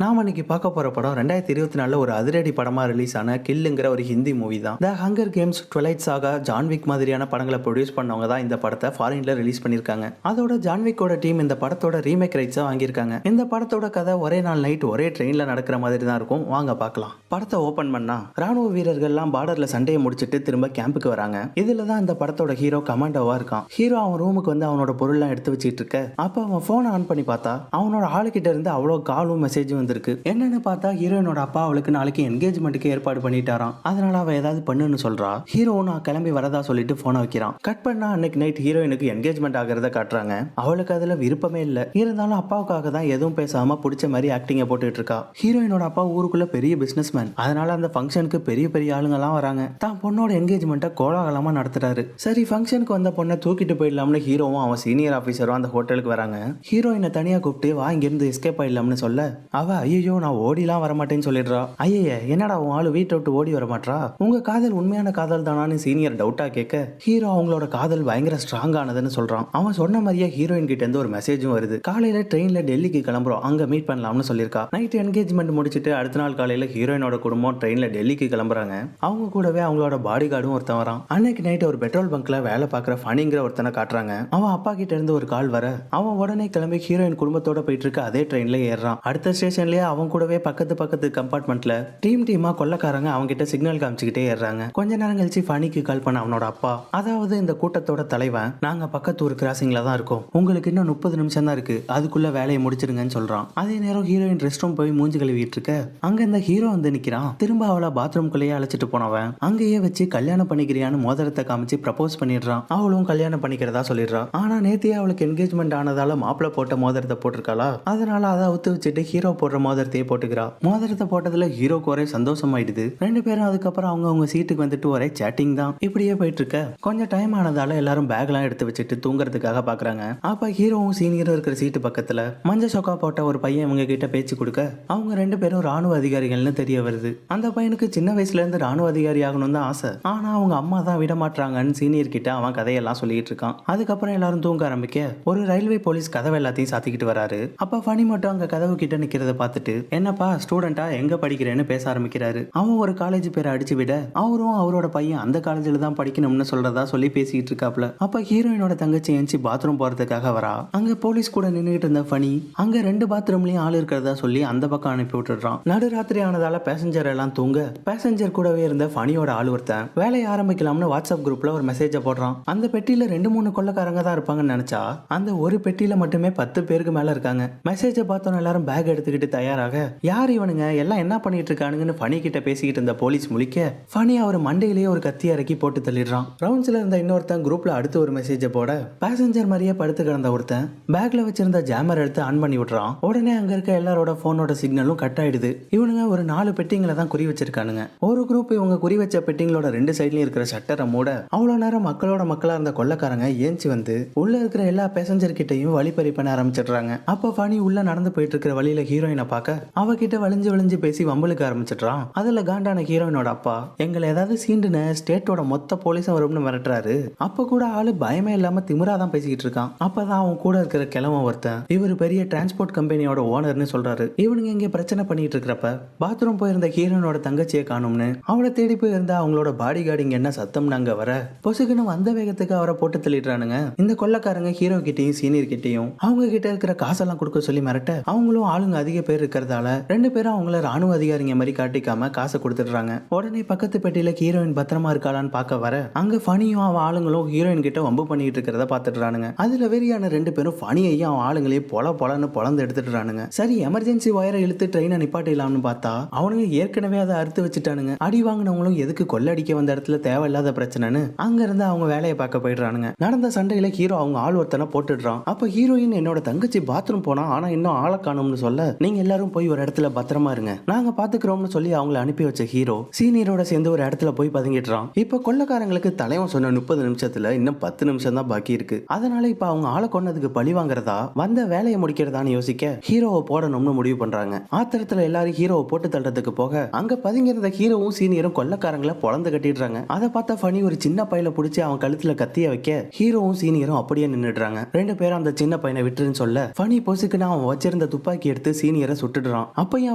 நாம இன்னைக்கு பார்க்க போற படம் 2024 ஒரு அதிரடி படமா ரிலீஸ் ஆன கில்லுங்கிற ஒரு ஹிந்தி மூவி தான். The hunger games, twilight saga, John Wick மாதிரியான படங்களை ப்ரொடியூஸ் பண்ணவங்க தான் இந்த படத்தை ஃபாரின்ல ரிலீஸ் பண்ணிருக்காங்க. அதோட ஜான்விக்கோட டீம் இந்த படத்தோட ரீமேக் ரைட்ஸை வாங்கியிருக்காங்க. இந்த படத்தோட கதை ஒரே நாள் நைட் ஒரே ட்ரெயின்ல நடக்கிற மாதிரி தான் இருக்கும். வாங்க பார்க்கலாம். படத்தை ஓபன் பண்ணா ராணுவ வீரர்கள்லாம் பார்டர்ல சண்டையை முடிச்சிட்டு திரும்ப கேம்புக்கு வராங்க. இதுல தான் இந்த படத்தோட ஹீரோ கமாண்டோவா இருக்கான். ஹீரோ அவன் ரூமுக்கு வந்து அவனோட பொருள்லாம் எடுத்து வச்சிட்டு இருக்க, அப்ப அவன் போனை ஆன் பண்ணி பார்த்தா அவனோட ஆளுகிட்ட இருந்து அவ்வளோ காலும் மெசேஜும் வந்திருக்கு. என்னன்னு பார்த்தா ஹீரோயினோட அப்பா அவளுக்கு நாளைக்கு என்கேஜ்மெண்ட்டுக்கு ஏற்பாடு பண்ணிட்டாராம். அதனால அவ ஏதாவது பண்ணுன்னு சொல்றா. ஹீரோ நான் கிளம்பி வரதா சொல்லிட்டு போனை வைக்கிறான். கட் பண்ணா அன்னைக்கு நைட் ஹீரோயினுக்கு என்கேஜ்மெண்ட் ஆகிறத காட்டுறாங்க. அவளுக்கு அதுல விருப்பமே இல்ல. இருந்தாலும் அப்பாவுக்காக தான் எதுவும் பேசாம பிடிச்ச மாதிரி ஆக்டிங்க போட்டுட்டு இருக்கா. ஹீரோயினோட அப்பா ஊருக்குள்ள பெரிய பிசினஸ் மேன். அதனால அந்த ஃபங்க்ஷனுக்கு பெரிய பெரிய ஆளுங்க எல்லாம் வராங்க. தான் பொண்ணோட என்கேஜ்மெண்ட்டை கோலாகலமா நடத்துறாரு. சரி, ஃபங்க்ஷனுக்கு வந்த பொண்ணை தூக்கிட்டு போயிடலாம்னு ஹீரோவும் அவன் சீனியர் ஆபீசரும் அந்த ஹோட்டலுக்கு வராங்க. ஹீரோயினை தனியா கூப்பிட்டு வா இங்கிருந்து எஸ்கேப் ஆயிடலாம்னு சொல்ல அவ ஐயோ நான் ஓடிலாம் வரமாட்டேன்னு சொல்லிடுறா. ஐயே என்னடா உன் ஆளு வீட்டை விட்டு ஓடி வர மாட்டா, உங்க காதல் உண்மையான காதல் தானான்னு சீனியர் டவுட்டா கேட்க ஹீரோ அவங்களோட காதல் பயங்கர ஸ்ட்ராங் ஆனதுன்னு சொல்றான். அவன் சொன்ன மாதிரியே ஹீரோயின் கிட்ட இருந்து ஒரு மெசேஜும் வருது. காலையில ட்ரெயின்ல டெல்லிக்கு கிளம்புறோம், அங்க மீட் பண்ணலாம்னு சொல்லியிருக்கா. நைட் என்கேஜ்மெண்ட் முடிச்சிட்டு அடுத்த நாள் காலையில ஹீரோயினோட குடும்பம் ட்ரெயின்ல டெல்லிக்கு கிளம்புறாங்க. அவங்க கூடவே அவங்களோட பாடி கார்டும் ஒருத்தன் வரான். அன்னைக்கு நைட் ஒரு பெட்ரோல் பங்க்ல வேலை பார்க்குற ஃபனிங்கிற ஒருத்தனை காட்டுறாங்க. அவன் அப்பா கிட்ட இருந்து ஒரு கால் வர அவன் உடனே கிளம்பி ஹீரோயின் குடும்பத்தோட போயிட்டு இருக்க அதே ட்ரெயின்ல ஏறான். அடுத்த ஸ்டேஷன்லயே அவன் கூடவே பக்கத்து கம்பார்ட்மெண்ட்ல டீமா கொள்ளக்காரங்க அவங்க கிட்ட சிக்னல் காமிச்சுக்கிட்டே ஏறாங்க. கொஞ்ச நேரம் கழிச்சு ஃபனிக்கு கால் பண்ண அவனோட அப்பா, அதாவது இந்த கூட்டத்தோட தலைவன், நாங்க பக்கத்து ஒரு கிராசிங்ல தான் இருக்கோம், உங்களுக்கு இன்னும் 30 நிமிஷம் தான் இருக்கு, அதுக்குள்ள வேலையை முடிச்சிருங்கன்னு சொல்றான். அதே நேரம் ஹீரோயின் ரெஸ்ட் ரூம் போய் மூஞ்சி கழுவிட்டு இருக்க அங்க இந்த ஹீரோ வந்து நிக்கிறான். திரும்ப அவளை பாத்ரூம்குள்ளேயே அழைச்சிட்டு போனவன் அங்கேயே வச்சு கல்யாணம் பண்ணிக்கிறியான்னு மோதிரத்தை காமிச்சு ப்ரப்போஸ் பண்ணிடுறான். அவளும் கல்யாணம் பண்ணிக்கிறதா சொல்லிடுறான். ஆனா நேத்தியே அவளுக்கு என்கேஜ்மெண்ட் ஆனதால மாப்பிள்ள போட்ட மோதிரத்தை போட்டிருக்காளா, அதனால அதை அவுத்து வச்சுட்டு ஹீரோ போடுற மோதிரத்தையே போட்டுக்கிறா. மோதிரத்தை போட்டதுல ஹீரோக்கு ஒரே சந்தோஷமாயிடுது. ரெண்டு பேரும் அதுக்கப்புறம் அவங்க சீட்டுக்கு வந்துட்டு ஒரே சேட்டிங் தான். இப்படியே போயிட்டு இருக்க கொஞ்சம் டைம் ஆனதால எல்லாரும் பேக் எல்லாம் எடுத்து வச்சுட்டு தூங்குறதுக்காக பாக்குறாங்க. அப்ப ஹீரோவும் சீனியரும் இருக்கிற சீட்டு பக்கத்துல மஞ்சள் சொக்கா போட்ட ஒரு பையன் இவங்க கிட்ட பேச்சு கொடுக்க அவங்க ரெண்டு பேரும் ராணுவ அதிகாரிகள்னு தெரிய வருது. அந்த பையனுக்கு சின்ன வயசுல இருந்து ராணுவ அதிகாரி ஆகணும் தான் ஆசை. ஆனா அவங்க அம்மா தான் விட மாட்டாங்கன்னு சீனியர் கிட்ட அவன் கதையெல்லாம் சொல்லிட்டு இருக்கான். அதுக்கப்புறம் எல்லாரும் தூங்க ஆரம்பிக்க ஒரு ரயில்வே போலீஸ் கதவை எல்லாத்தையும் சாத்திக்கிட்டு வராரு. அப்ப ஃபனி மட்டும் அங்க கதவு கிட்ட நிக்கிறத பார்த்துட்டு என்னப்பா ஸ்டூடெண்டா எங்க படிக்கிறேன்னு பேச ஆரம்பிக்கிறாரு. அவன் ஒரு காலேஜ் பேரை அடிச்சு விட அவரும் அவரோட பையன் அந்த காலேஜில் தான் படிக்கணும்னு சொல்றதா சொல்லி பேசிட்டு இருக்காப்ல. அப்ப ஹீரோயினோட தங்கச்சி எஞ்சி பாத்ரூம் போறதுக்காக வரா. அங்க போலீஸ் கூட நின்றுட்டு இருந்த ஃபனி அங்க 2 பாத்ரூம்லயும் ஆள் இருக்கிறதா சொல்லி அந்த பக்கம் அனுப்பி விட்டுறான். நடுராத்திரி ஆனதால பேசஞ்சர் எல்லாம் தூங்க பேசஞ்சர் கூடவே இருந்த ஃபனியோட ஆள் ஒருத்தன் வேலையை ஆரம்பிக்கலாம்னு வாட்ஸ்அப் குரூப்ல ஒரு மெசேஜ போடுறான். அந்த பெட்டியில 2-3 கொள்ளக்காரங்க தான் இருப்பாங்கன்னு நினைச்சா அந்த ஒரு பெட்டியில மட்டுமே 10 பேருக்கு மேல இருக்காங்க. மெசேஜ பார்த்தோம் எல்லாரும் பேக் எடுத்துக்கிட்டு தயாராக யார் இவனுங்க எல்லாம் என்ன பண்ணிட்டு இருக்கானுங்கன்னு ஃபனி கிட்ட பேசிக்கிட்டு இருந்த போலீஸ் முழிக்க ஃபனி அவர் மண்டையிலேயே ஒரு கத்தி இறக்கி போட்டு தள்ளிடுறான். ரவுண்ட்ஸ்ல இருந்த இன்னொருத்தன் குரூப்ல அடுத்து ஒரு மெசேஜ் போட பேசஞ்சர் மாதிரியே படுத்து கிடந்த ஒருத்தன் பேக்ல வச்சிருந்த ஜாமர் எடுத்து ஆன் பண்ணி விடுறான். உடனே அங்க இருக்க எல்லாரோட போனோட சிக்னலும் கட் ஆயிடுது. இவனுங்க ஒரு 4 பெட்டிங்களை தான் குறி வச்சிருக்கானுங்க. ஒரு குரூப் இவங்க குறி வச்ச பெட்டிங்களோட 2 சைட்லயும் இருக்கிற ஷட்டரை மூட அவ்வளவு நேரம் மக்களா இருந்த கொள்ளக்காரங்க ஏஞ்சி வந்து உள்ள இருக்கிற எல்லா பேசஞ்சர் கிட்டையும் வழிப்பறி பண்ண ஆரம்பிச்சிடுறாங்க. அப்ப ஃபனி உள்ள நடந்து போயிட்டு இருக்கிற வழியில ஹீரோயினை பார்க்க அவகிட்ட வளைஞ்சு பேசி வம்பளுக்கு ஆரம்பிச்சிடுறான். அதுல காண்டான ஹீரோயினோட அப்பா எங்களை ஏதாவது சீண்டுன ஸ்டேட்டோட மொத்த போலீஸும் வரும்னு மிரட்டுறாரு. அப்ப கூட ஆளு பயமே இல்லாம திமிராதான் பேசிக்கிட்டு இருக்கான். அப்பதான் அவன் கூட இருக்கிற கிழவன் ஒருத்தன் இவர் பெரிய டிரான்ஸ்போர்ட் கம்பெனியோட ஓனர்னு சொல்றாரு. இவனுங்க இங்க பிரச்சனை பண்ணிட்டு இருக்கிறப்ப பாத்ரூம் போயிருந்த ஹீரோயினோட தங்கச்சியை காணும்னு அவளை தேடி போயிருந்தா அவங்களோட பாடி கார்டிங் என்ன சத்தம்னு அங்க வர பொசுக்குன்னு வந்த வேகத்துக்கு அவரை போட்டு தள்ளிடுறானுங்க. இந்த கொள்ளக்காரங்க ஹீரோ கிட்டையும் சீனியர் கிட்டையும் அவங்க கிட்ட இருக்கிற காசெல்லாம் கொடுக்க சொல்லி மிரட்ட அவங்களும் ஆளுங்க அதிக பேர் இருக்கிறதால 2 பேரும் அவங்கள ராணுவ அதிகாரிங்க மாதிரி காட்டிக்காம காசை கொடுத்துடுறாங்க. உடனே பக்கத்து பெட்டியில ஹீரோயின் பத்திரமா இருக்காளான்னு பார்க்க வர அங்க ஃபனியும் அவன் ஆளுங்களும் ஹீரோயின் கிட்ட வம்பு பண்ணிட்டு இருக்கிறத பாத்துட்டுறானுங்க. அதுல வெறியான 2 பேரும் ஃபனியையும் அவன் ஆளுங்களையும் பொலன்னு பொளந்து எடுத்துட்டுறானுங்க. சரி, எமர்ஜென்சி வயரை இழுத்து ட்ரெயினை நிப்பாட்டிடலாம்னு பார்த்தா அவனுங்க ஏற்கனவே அதை அறுத்து வச்சுட்டானுங்க. அடி வாங்கினவங்களும் எதுக்கு கொள்ளடிக்க வந்த இடத்துல தேவையில்லாத பிரச்சனைன்னு அங்க இருந்து அவங்க வேலையை பார்க்க போயிடுறானுங்க. நடந்த சண்டையில ஹீரோ அவங்க ஆள் ஒருத்தனை போட்டுடுறான். அப்ப ஹீரோயின் என்னோட தங்கச்சி பாத்ரூம் போனா ஆனா இன்னும் ஆளை காணும்னு சொல்ல நீங்க எல்லாரும் போய் ஒரு இடத்துல பத்திரமா இருங்க, நாங்க பாத்துக்கிறோம்னு சொல்லி அவங்களை அனுப்பி வச்ச ஹீரோ சீனியரோட சேர்ந்து ஒரு இடத்துல போய் பதுங்கிடுறான். இப்ப கொள்ளக்காரங்களுக்கு தலைவன் சொன்ன 30 நிமிஷத்துல இன்னும் 10 நிமிஷம் தான் பாக்கி இருக்கு. அதனால இப்ப அவங்க ஆளை கொன்னதுக்கு பழி வாங்குறதா வந்த வேலையை முடிக்கிறதான்னு யோசிக்க ஹீரோவை போடணும்னு முடிவு பண்றாங்க. ஆத்திரத்துல எல்லாரும் ஹீரோவை போட்டு தள்ளுறதுக்கு இடத்துக்கு போக அங்க பதுங்கி இருந்த ஹீரோவும் சீனியரும் கொள்ளக்காரங்களை பொழந்து கட்டிடுறாங்க. அதை பார்த்தா ஃபனி ஒரு சின்ன பையில பிடிச்சி அவன் கழுத்துல கத்திய வைக்க ஹீரோவும் சீனியரும் அப்படியே நின்னுடுறாங்க. ரெண்டு பேரும் அந்த சின்ன பையனை விட்டுருன்னு சொல்ல ஃபனி பொசுக்குன்னு அவன் வச்சிருந்த துப்பாக்கி எடுத்து சீனியரை சுட்டுடுறான். அப்பயும்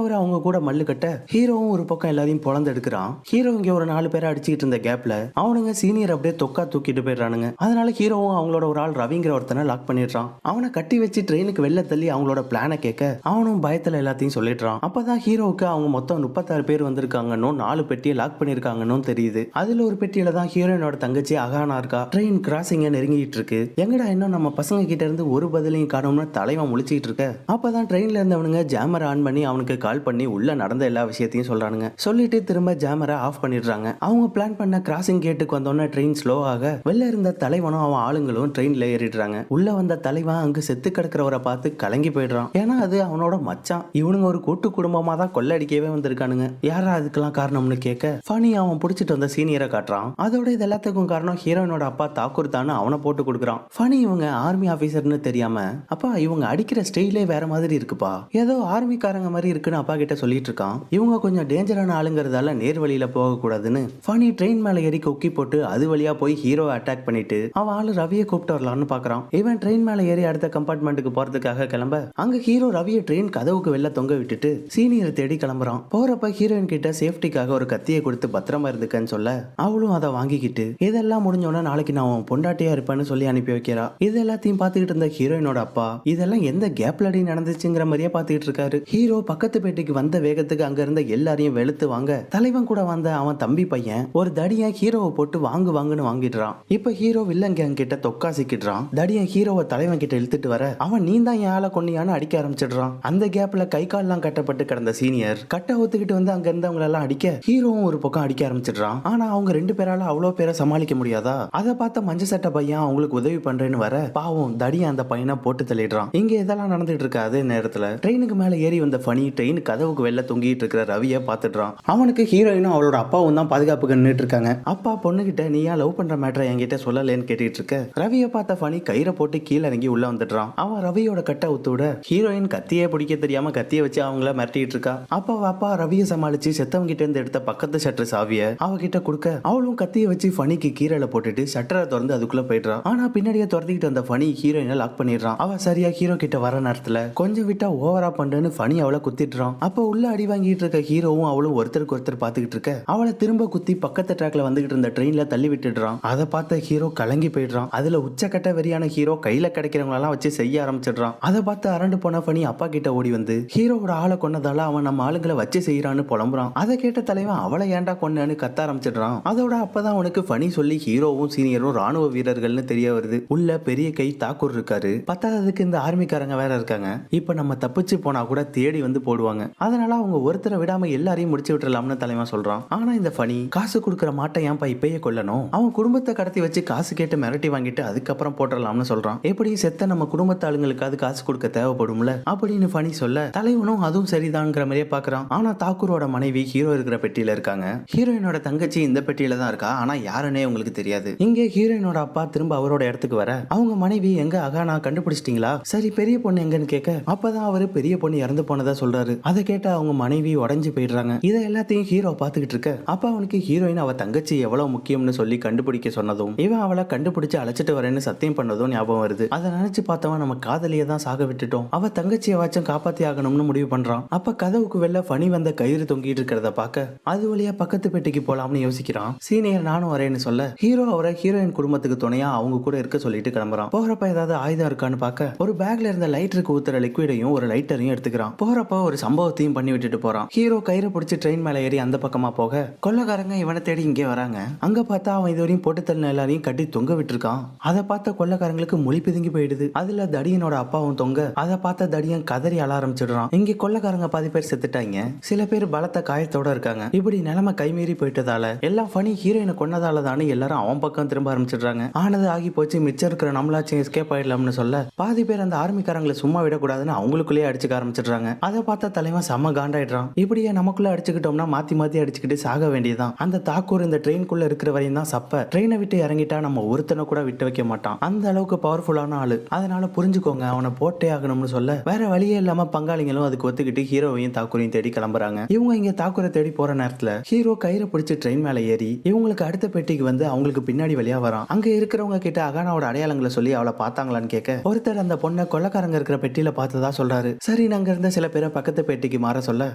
அவரு அவங்க கூட மல்லு கட்ட ஹீரோவும் ஒரு பக்கம் எல்லாரையும் பொழந்து எடுக்கிறான். ஹீரோ இங்க ஒரு 4 பேரை அடிச்சுக்கிட்டு இருந்த கேப்ல அவனுங்க சீனியர் அப்படியே தொக்கா தூக்கிட்டு போயிடுறானுங்க. அதனால ஹீரோவும் அவங்களோட ஒரு ஆள் ரவிங்கிற ஒருத்தனை லாக் பண்ணிடுறான். அவனை கட்டி வச்சு ட்ரெயினுக்கு வெளில தள்ளி அவங்களோட பிளானை கேட்க அவனும் பயத்துல எல்லாத்தையும் சொல்லிடுறான். அப்பதான் ஹீரோவுக்கு அவங்க மொத்தம் 36 பேர் வந்திருக்காங்கன்னு 4 பெட்டியை லாக் பண்ணிருக்காங்கன்னு தெரியுது. அதுல ஒரு பெட்டியில தான் ஹீரோயினோட தங்கச்சி அகானா இருக்கா. ட்ரெயின் கிராசிங்க நெருங்கிட்டு இருக்கு. எங்கடா இன்னும் நம்ம பசங்க கிட்ட இருந்து ஒரு பதிலையும் காணும்னு தலைவன் முழிச்சிட்டு இருக்க. அப்பதான் ட்ரெயின்ல இருந்தவனுங்க ஜாமர் ஆன் பண்ணி அவனுக்கு கால் பண்ணி உள்ள நடந்த எல்லா விஷயத்தையும் சொல்றானுங்க. சொல்லிட்டு திரும்ப ஜாமரை ஆஃப் பண்ணிடுறாங்க. அவங்க பிளான் பண்ண கிராசிங் கேட்டுக்கு வந்தோடனே ட்ரெயின் ஸ்லோ ஆக வெளில இருந்த தலைவனும் அவன் ஆளுங்களும் ட்ரெயின்ல ஏறிடுறாங்க. உள்ள வந்த தலைவன் அங்கு செத்து கிடக்கிறவரை பார்த்து கலங்கி போயிடுறான். ஏன்னா அது அவனோட மச்சான். இவனுங்க ஒரு கூட்டு குடும்பமா தான் கொள்ளடிக்கவே வந்திருக்கானுங்க. யாரா அதுக்கெல்லாம் காரணம்னு கேட்க ஃபனி அவன் பிடிச்சிட்டு வந்த சீனியரை காட்டுறான். அதோட இது எல்லாத்துக்கும் காரணம் ஹீரோயினோட அப்பா தாக்கூர் தான் அவனை போட்டு கொடுக்குறான். ஃபனி இவங்க ஆர்மி ஆபீசர்னு தெரியாம அப்பா இவங்க அடிக்கிற ஸ்டைலே வேற மாதிரி இருக்குப்பா, ஏதோ ஆர்மிக்காரங்க மாதிரி இருக்குன்னு அப்பா கிட்ட சொல்லிட்டு இருக்கான். இவங்க கொஞ்சம் டேஞ்சரான ஆளுங்கிறதால நேர் வழியில போக கூடாதுன்னு ஃபனி ட்ரெயின் மேல ஏறி கொக்கி போட்டு அது வழியா போய் ஹீரோ அட்டாக் பண்ணிட்டு அவன் ஆளு ரவியை கூப்பிட்டு வரலான்னு பாக்குறான். இவன் ட்ரெயின் மேல ஏறி அடுத்த கம்பார்ட்மெண்ட்டுக்கு போறதுக்காக கிளம்ப அங்க ஹீரோ ரவியை ட்ரெயின் கதவுக்கு வெளில தொங்க விட்டுட்டு சீனியரை தேடி கிளம்புறான். போறப்ப ஹீரோயின் கிட்ட சேஃப்டிக்காக ஒரு கத்தியை கொடுத்து பத்திரமா இருந்துக்கன்னு சொல்ல அவளும் அதை வாங்கிக்கிட்டு இதெல்லாம் முடிஞ்சோன்னா நாளைக்கு நான் அவன் பொண்டாட்டியா இருப்பேன்னு சொல்லி அனுப்பி வைக்கிறா. இது எல்லாத்தையும் பாத்துக்கிட்டு இருந்த ஹீரோயினோட அப்பா இதெல்லாம் எந்த கேப்லடி நடந்துச்சுங்கிற மாதிரியே பாத்துக்கிட்டு இருக்காரு. ஹீரோ பக்கத்து பேட்டைக்கு வந்த வேகத்துக்கு அங்க இருந்த எல்லாரையும் வெளுத்து வாங்க தலைவன் கூட வந்த அவன் தம்பி பையன் ஒரு தடியன் ஹீரோவை போட்டு வாங்குன்னு வாங்கிடுறான். இப்ப ஹீரோ வில்லன் கேங் கிட்ட தொக்கா சிக்கிடுறான். தடியன் ஹீரோவை தலைவன் கிட்ட இழுத்துட்டு வர அவன் நீ தான் என் ஆளை கொன்னியான்னு அடிக்க ஆரம்பிச்சிடுறான். அந்த கேப்ல கை கால்லாம் கட்டப்பட்டு கிடந்த சீனியர் கட்டை ஒத்துக்கிட்டு வந்து அங்க இருந்தவங்க எல்லாம் அடிக்க ஹீரோவும் ஒரு பக்கம் அடிக்க ஆரம்பிச்சிடுறான். ஆனா அவங்க 2 பேரால அவ்வளவு பேரை சமாளிக்க முடியாதா. அதை பார்த்த மஞ்சள் சட்டை பையன் அவங்களுக்கு உதவி பண்றேன்னு வர பாவம் தடியன் அந்த பையனை போட்டு தள்ளிடுறான். இங்க இதெல்லாம் நடந்துட்டு இருக்க அதே நேரத்துல ட்ரெயினுக்கு மேல ஏறி வந்த ஃபனி ட்ரெயின் கதவுக்கு வெளில தொங்கிட்டு இருக்கிற ரவியை பார்த்துடுறான். அவனுக்கு ஹீரோயினும் அவளோட அப்பாவும் தான் பாதுகாப்புக்கு நின்றுட்டு இருக்காங்க. அப்பா பொண்ணுகிட்ட நீ ஏன் லவ் பண்ற மேட்டரை என்கிட்ட சொல்லலன்னு கேட்டுட்டு இருக்க. ரவியை பார்த்த ஃபனி கயிறை போட்டு கீழே இறங்கி உள்ள வந்துடுறான். அவன் ரவியோட கட்டை உத்துவிட ஹீரோயின் கத்தியே பிடிக்க தெரியாம கத்திய வச்சு அவங்கள மிரட்டிட்டு இருக்கா. அப்பா ரவியை சமாளிச்சு செத்தவங்க கிட்ட இருந்து எடுத்த பக்கத்து ஷட்டர் சாவிய அவகிட்ட கொடுக்க அவளும் கத்திய வச்சு ஃபனிக்கு கீழே போட்டுட்டு ஷட்டரை திறந்து அதுக்குள்ள போயிடுறான். ஆனா பின்னாடியே துரத்திக்கிட்டு வந்த ஃபனி ஹீரோயினை லாக் பண்ணிடுறான். அவ சரியா ஹீரோ கிட்ட வர நேரத்துல கொஞ்சம் விட்டா ஓவரா பண்றேன்னு ஃபனி அவளை குத்திடுறான். அப்ப உள்ள அடி வாங்கிட்டு இருக்க ஹீரோவும் அவளும் ஒருத்தருக்கு ஒருத்தர் பாத்துக்கிட்டு இருக்க அவளை திரும்ப குத்தி பக்கத்து ட்ராக்ல வந்துகிட்டு இருந்த ட்ரெயின்ல தள்ளி விட்டுடுறான். அதை பார்த்த ஹீரோ கலங்கி போயிடுறான். அதுல உச்சக்கட்ட வெறியான ஹீரோ கையில கிடைக்கிறவங்க எல்லாம் வச்சு செய்ய ஆரம்பிச்சிடுறான். அதை பார்த்து அரண்டு போன ஃபனி அப்பா கிட்ட ஓடி வந்து ஹீரோவோட ஆளை கொன்னதால அவன் நம்ம ஆளுங்களை வச்சு செய்யறான்னு புலம்புறான். அதை கேட்ட தலைவன் அவளை ஏன்டா கொன்னு கத்த ஆரம்பிச்சிடுறான். அதோட அப்பதான் அவனுக்கு ஃபனி சொல்லி ஹீரோவும் சீனியரும் ராணுவ வீரர்கள்னு தெரிய வருது. உள்ள பெரிய கை தாக்கூர் இருக்காரு. பத்தாததுக்கு இந்த ஆர்மிக்காரங்க வேற இருக்காங்க. இப்ப நம்ம தப்பிச்சு போனா கூட தேடி வந்து போடுவாங்க. அதனால அவங்க ஒருத்தரை விடாம எல்லாரையும் முடிச்சு விட்டுறலாம்னு தலைவன் சொல்றான். ஆனா இந்த ஃபனி காசு கொடுக்கற மாட்டை ஏன்பா இப்பயே கொல்லணும், அவன் குடும்பத்தை கடத்தி வச்சு காசு கேட்டு மிரட்டி வாங்கிட்டு அதுக்கப்புறம் போட்டுடலாம்னு சொல்றான். எப்படி செத்த நம்ம குடும்பத்து ஆளுங்களுக்காவது காசு கொடுக்க தேவைப்படும்ல அப்படின்னு ஃபனி சொல்ல தலைவனும் அதுவும் சரிதான்ங்கிற மாதிரியே பாக்குறான். ஆனா தாக்கூரோட மனைவி ஹீரோ இருக்கிற பெட்டியில இருக்காங்க. ஹீரோயினோட தங்கச்சி இந்த பெட்டியில தான் இருக்கா. ஆனா யாருன்னே உங்களுக்கு தெரியாது. இங்கே ஹீரோயினோட அப்பா திரும்ப அவரோட இடத்துக்கு வர அவங்க மனைவி எங்க அகானா கண்டுபிடிச்சிட்டீங்களா, சரி பெரிய பொண்ணு எங்கன்னு கேட்க அப்பதான் அவரு பெரிய பொண்ணு இறந்து போனதா சொல்றாரு. அதை கேட்ட அவங்க மனைவி உடஞ்சு போயிடுறாங்க. இதை எல்லாத்தையும் ஹீரோ பாத்துக்கிட்டு இருக்க அப்ப அவனுக்கு ஹீரோயின் அவ தங்கச்சி எவ்வளவு முக்கியம்னு சொல்லி கண்டுபிடிக்க சொன்னதும் இவன் அவளை கண்டுபிடிச்சு அழைச்சிட்டு வரேன்னு சத்தியம் பண்ணதும் ஞாபகம் வருது. அதை நினைச்சு பார்த்தவன் நம்ம காதலியை தான் சாக விட்டுட்டோம், அவ தங்கச்சியை வாச்சும் காப்பாத்தி ஆகணும்னு முடிவு பண்றான். அப்ப கதவுக்கு வெளில ஃபனி வந்த கயிறு தொங்கிட்டு இருக்கிறத பார்க்க அது வழியா பக்கத்து பெட்டிக்கு போலாம்னு யோசிக்கிறான். சீனியர் நானும் வரேன்னு சொல்ல ஹீரோ அவரை ஹீரோயின் குடும்பத்துக்கு துணையா அவங்க கூட இருக்க சொல்லிட்டு கிளம்புறான். போறப்ப ஏதாவது ஆயுதம் இருக்கான்னு பார்க்க ஒரு பேக்ல இருந்த லைட்டருக்கு ஊத்துற லிக்விடையும் ஒரு லைட்டரையும் எடுத்துக்கிறான். போறப்ப ஒரு சம்பவத்தையும் பண்ணி விட்டுட்டு போறான். ஹீரோ கயிறு பிடிச்சி ட்ரெயின் மேல ஏறி அந்த பக்கமா போக கொள்ளக்காரங்க இவனை தேடி இங்கே வராங்க. அங்க பார்த்தா அவன் இதுவரையும் போட்டு தள்ளின எல்லாரையும் கட்டி தொங்க விட்டுருக்கான். அதை பார்த்த கொள்ளக்காரங்களுக்கு மொழி பிதுங்கி போயிடுது. அதுல தடியனோட அப்பாவும் தொங்க அதை பார்த்த தடியன் கதறி அழ ஆரம்பிச்சிடுறான். இங்க கொள்ளக்காரங்க பாதி பேர் செத்துட்டாங்க, சில பேர் பலத்த காயத்தோட இருக்காங்க. இப்படி நிலைமை கைமீறி போயிட்டதால எல்லாம் ஃபனி ஹீரோயினை கொன்னதால தானே எல்லாரும் அவன் பக்கம் திரும்ப ஆரம்பிச்சிடுறாங்க. ஆனது ஆகி போச்சு, மிச்சம் இருக்கிற நம்மளாச்சும் எஸ்கேப் ஆயிடலாம்னு சொல்ல பாதி பேர் அந்த ஆர்மிக்காரங்களை சும்மா விடக்கூடாதுன்னு அவங்களுக்குள்ளேயே அடிச்சுக்க ஆரம்பிச்சிடுறாங்க. அதை பார்த்த தலைவன் செம்ம காண்டாயிடுறான். இப்படியே நமக்குள்ள அடிச்சுக்கிட்டோம்னா மாத்தி மாத்தி அடிச்சுக்கிட்டு சாக வேண்டியதான். அந்த தாக்கூர் இந்த ட்ரெயின்குள்ள இருக்கிற வரையும் தான் சப்ப. ட்ரெயினை விட்டு இறங்கிட்டா நம்ம ஒருத்தனை கூட விட்டு வைக்க மாட்டான். அந்த அளவுக்கு பவர்ஃபுல்லான ஆளு. அதனால புரிஞ்சுக்கோங்க, அவனை போட்டே ஆகணும்னு சொல்ல வேற வழியே இல்லாம பங்காளிகளும் அதுக்கு ஒத்துக்கிட்டு ஹீரோவையும் தாக்கூரையும் தேடி கிளம்புறாங்க. வராங்க. இவங்க இங்க தாக்கூரை தேடி போற நேரத்துல ஹீரோ கயிறை பிடிச்சு ட்ரெயின் மேல ஏறி இவங்களுக்கு அடுத்த பெட்டிக்கு வந்து அவங்களுக்கு பின்னாடி வழியா வரான். அங்க இருக்கிறவங்க கிட்ட அகானாவோட அடையாளங்களை சொல்லி அவளை பார்த்தாங்களான்னு கேட்க ஒருத்தர் அந்த பொண்ணை கொள்ளக்காரங்க இருக்கிற பெட்டியில பார்த்ததா சொல்றாரு. சரி, அங்க இருந்த சில பேரை பக்கத்து பெட்டிக்கு மாற சொல்ல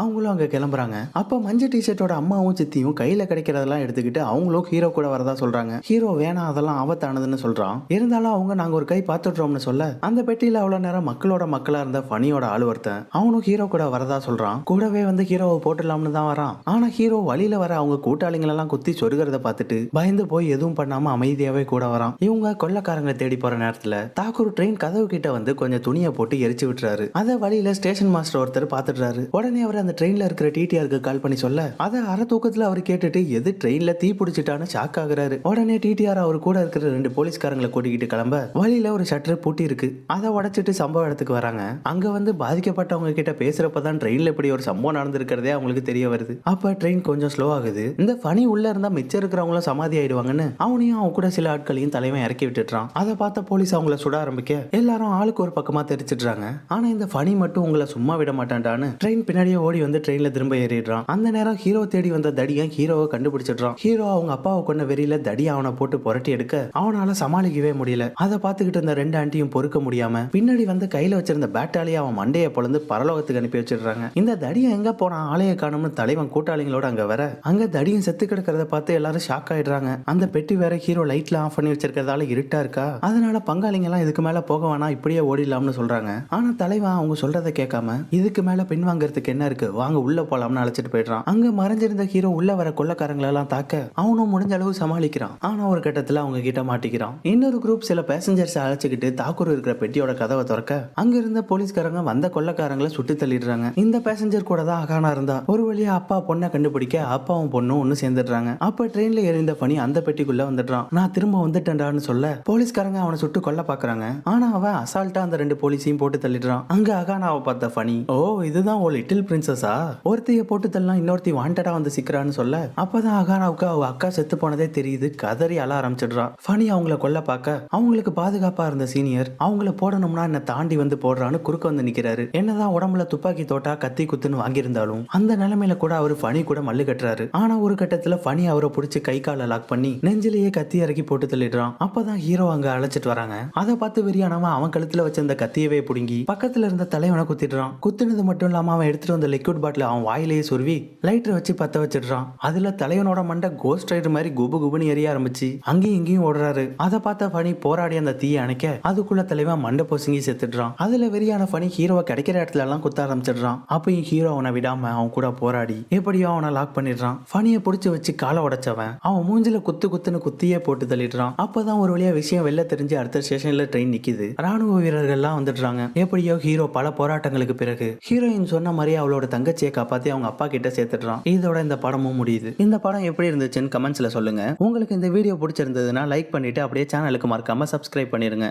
அவங்களும் அங்க கிளம்புறாங்க. அப்ப மஞ்சள் டிஷர்ட்டோட அம்மாவும் சித்தியும் கையில கிடைக்கிறதெல்லாம் எடுத்துக்கிட்டு அவங்களும் ஹீரோ கூட வரதா சொல்றாங்க. ஹீரோ வேணாம், அதெல்லாம் ஆபத்தானதுன்னு சொல்றான். இருந்தாலும் அவங்க நாங்க ஒரு கை பார்த்துட்டோம்னு சொல்ல அந்த பெட்டியில அவ்வளவு நேரம் மக்களா இருந்த ஃபனியோட ஆளு ஒருத்தன் அவனும் ஹீரோ கூட வரதா சொல்றான். கூடவே வந்து ஹீரோவை போட்டுடலாம்னு தான் வரான். ஆனா ஹீரோ வழியில வர அவங்க கூட்டாளிங்களெல்லாம் குத்தி சொருகிறத பார்த்துட்டு பயந்து போய் எதுவும் பண்ணாம அமைதியாவே கூட வரான். இவங்க கொள்ளக்காரங்களை தேடி போற நேரத்துல தாக்கூர் ட்ரெயின் கதவு கிட்ட வந்து கொஞ்சம் துணியை போட்டு எரிச்சு விட்டுறாரு. அத வழியில ஸ்டேஷன் மாஸ்டர் ஒருத்தர் பாத்துட்டாரு. உடனே அவர் அந்த ட்ரெயின்ல இருக்கிற டிடிஆருக்கு கால் பண்ணி சொல்ல அத அரை தூக்கத்துல அவர் கேட்டுட்டு எது ட்ரெயின்ல தீ பிடிச்சிட்டான்னு ஷாக் ஆகுறாரு. உடனே டிடிஆர் அவர் கூட இருக்கிற 2 போலீஸ்காரங்களை கூட்டிக்கிட்டு கிளம்ப வழியில ஒரு ஷட்டர் பூட்டி இருக்கு. அதை உடைச்சிட்டு சம்பவ இடத்துக்கு வராங்க. அங்க வந்து பாதிக்கப்பட்டவங்க கிட்ட பேசுறப்பதான் ட்ரெயின்ல இப்படி ஒரு சம்பவம் நடந்திருக்கிறதே அவங்களுக்கு தெரிய வருது. அப்ப ட்ரெயின் கொஞ்சம் ஸ்லோ ஆகுது. இந்த ஃபனி உள்ள இருந்தா மிச்சம் இருக்கிறவங்களும் சமாதி ஆயிடுவாங்கன்னு அவனையும் அவன் கூட சில ஆட்களையும் தலைவன் இறக்கி விட்டுறான். அதை பார்த்த போலீஸ் அவங்கள சுட ஆரம்பிக்க எல்லாரும் ஆளுக்கு ஒரு பக்கமா தெரிச்சிடுறாங்க. ஆனா இந்த ஃபனி மட்டும் உங்களை சும்மா விட மாட்டான்டான்னு ட்ரெயின் பின்னாடியே ஓடி வந்து ட்ரெயின்ல திரும்ப ஏறிடுறான். அந்த நேரம் ஹீரோ தேடி வந்த தடியன் ஹீரோவை கண்டுபிடிச்சிடுறான். ஹீரோ அவங்க அப்பாவை கொண்ட வெறியில தடி அவனை போட்டு புரட்டி எடுக்க அவனால சமாளிக்கவே முடியல. அதை பார்த்துக்கிட்டு இருந்த 2 ஆண்டியும் பொறுக்க முடியாம பின்னாடி வந்து கையில வச்சிருந்த பேட்டாலியை அவன் மண்டையை பொளந்து பரலோகத்துக்கு அனுப்பி வச்சிடுறாங்க. இந்த தடியன் எங்க போனா ஆலய காணும்னு தலைவன் கூட்டாளிகளோட அங்க வர அங்க தடியன் செத்து கிடக்கிறத பார்த்து எல்லாரும் ஷாக் ஆயிடுறாங்க. அந்த பெட்டி வேற ஹீரோ லைட்ல ஆஃப் பண்ணி வச்சிருக்கிறதால இருட்டா இருக்கா, அதனால பங்காளிங்க எல்லாம் இதுக்கு மேல போக வேணா, இப்படியே ஓடிடலாம்னு சொல்றாங்க. ஆனா தலைவன் அவங்க சொல்றதை கேட்காம இதுக்கு மேல பின் வாங்கறதுக்கு என்ன இருக்கு, வாங்க உள்ள போலாம்னு அழைச்சிட்டு போயிடுறான். அங்க மறைஞ்சிருந்த ஹீரோ உள்ள வர கொள்ளக்காரங்களை எல்லாம் தாக்க அவனும் முடிஞ்ச அளவு சமாளிக்கிறான். ஆனா ஒரு கட்டத்துல அவங்க கிட்ட மாட்டிக்கிறான். இன்னொரு குரூப் சில பேசஞ்சர்ஸ் அழைச்சிக்கிட்டு தாக்கூர் இருக்கிற பெட்டியோட கதவை திறக்க அங்க இருந்த போலீஸ்காரங்க வந்த கொள்ளக்காரங்களை சுட்டு தள்ளிடுறாங்க. இந்த பேசஞ்சர் கூட தான் அகானா இருந்தா. ஒரு வழியா அப்பா பொண்ணை கண்டுபிடிக்க அப்பாவும் பொண்ணும் ஒன்னு சேர்ந்துடுறாங்க. அப்ப ட்ரெயின்ல எரிந்த பனி அந்த பெட்டிக்குள்ள வந்துடுறான். நான் திரும்ப வந்துட்டேன்டான்னு சொல்ல போலீஸ்காரங்க அவனை சுட்டு கொல்ல பாக்குறாங்க. ஆனா அவன் அசால்ட்டா அந்த 2 போலீஸையும் போட்டு தள்ளிடுறான். அங்க அகானாவை பார்த்த ஃபனி, ஓ இதுதான் ஓ லிட்டில் பிரின்சஸா, ஒருத்தைய போட்டு தள்ளலாம் இன்னொருத்தி வாண்டடா வந்து சிக்கிறான்னு சொல்ல அப்பதான் அகானாவுக்கு அவ அக்கா செத்து போனதே தெரியுது. கதறி அழ ஆரம்பிச்சிடுறான். ஃபனி அவங்கள கொல்ல பார்க்க அவங்களுக்கு பாதுகாப்பா இருந்த சீனியர் அவங்கள போடணும்னா என்ன தாண்டி வந்து போடுறான்னு குறுக்க வந்து நிக்கிறாரு. என்னதான் உடம்புல துப்பாக்கி தோட்டா கத்தி குத்துன்னு வாங்கியிருந்தாலும் அந்த நிலைமையில கூட அவரு ஃபனி கூட மல்லு கட்டுறாரு. ஆனா ஒரு கட்டத்துல ஃபனி அவரை பிடிச்சி கை கால லாக் பண்ணி நெஞ்சிலேயே கத்தி இறக்கி போட்டு தள்ளிடுறான். அப்பதான் ஹீரோ அங்க அழைச்சிட்டு வராங்க. அதை பார்த்து வெறியானவன் அவன் கழுத்துல வச்சிருந்த கத்தியவே புடுங்கி பக்கத்துல இருந்த தலைவனை குத்திடுறான். குத்துனது மட்டும் இல்லாம அவன் எடுத்துட்டு வந்த லிக்விட் பாட்டில் அவன் வாயிலேயே சொருவி லைட்டர் வச்சு பத்த வச்சிடுறான். அதுல தலைவனோட மண்டை கோஸ்ட் ரைடர் மாதிரி குபு குபுன்னு எரிய ஆரம்பிச்சு அங்கேயும் இங்கேயும் ஓடுறாரு. அதை பார்த்த ஃபனி போராடி அந்த தீயை அணைக்க அதுக்குள்ள தலைவன் மண்டை பொசுங்கி செத்துடுறான். அதுல வெறியான ஃபனி ஹீரோவை கிடைக்கிற இடத்துல எல்லாம் குத்த ஆரம்பிச்சிடுறான். அப்பயும் ஹீரோ அவனை விடாம அவன் கூட போராடி எப்படியோ அவனை லாக் பண்ணிடுறான். ஃபனியை பிடிச்சி வச்சு காலை உடைச்சவன் அவன் மூஞ்சில குத்துன்னு குத்தியே போட்டு தள்ளிடுறான். அப்பதான் ஒரு வழியா விஷயம் வெளில தெரிஞ்சு அடுத்த ஸ்டேஷன்ல ட்ரெயின் நிக்குது. ராணுவ வீரர்கள் எல்லாம் வந்துடுறாங்க. எப்படியோ ஹீரோ பல போராட்டங்களுக்கு பிறகு ஹீரோயின் சொன்ன மாதிரி அவளோட தங்கச்சியை காப்பாத்தி அவங்க அப்பா கிட்ட சேர்த்துடுறான். இதோட இந்த படமும் முடியுது. இந்த படம் எப்படி இருந்துச்சுன்னு கமெண்ட்ஸ்ல சொல்லுங்க. உங்களுக்கு இந்த வீடியோ பிடிச்சிருந்ததுன்னா லைக் பண்ணிட்டு அப்படியே சேனலுக்கு மறக்காம சப்ஸ்கிரைப் பண்ணிருங்க.